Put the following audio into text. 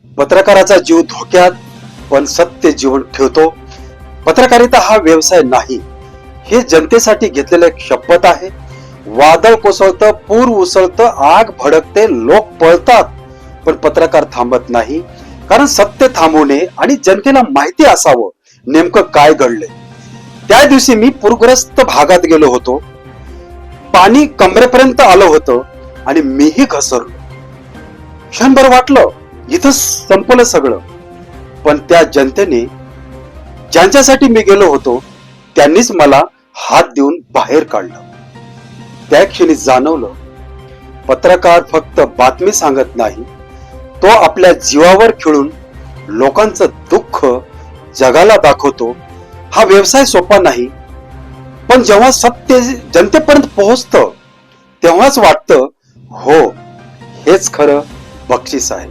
पत्रकाराचा जीव धोक्यात पण सत्य जीवन ठेवतो. पत्रकारिता हा व्यवसाय नाही, हे जनतेसाठी घेतलेले एक शपथ आहे. वादळ कोसळतं, पूर उसळतं, आग भडकते, लोक पळतात, पण पत्रकार थांबत नाही. कारण सत्य थांबवणे आणि जनतेला माहिती असावं नेमकं काय घडलंय. त्या दिवशी मी पूरग्रस्त भागात गेलो होतो. पाणी कमरेपर्यंत आलं होतं आणि मीही घसरलो. क्षणभर वाटलं इथं संपलं सगळं. पण त्या जनतेने, ज्यांच्यासाठी मी गेलो होतो, त्यांनीच मला हात देऊन बाहेर काढलं. त्या क्षणी जाणवलं, पत्रकार फक्त बातमी सांगत नाही, तो आपल्या जीवावर खेळून लोकांचं दुःख जगाला दाखवतो. हा व्यवसाय सोपा नाही, पण जेव्हा सत्य जनतेपर्यंत पोहोचतं तेव्हाच वाटतं, हो, हेच खरं बक्षीस आहे.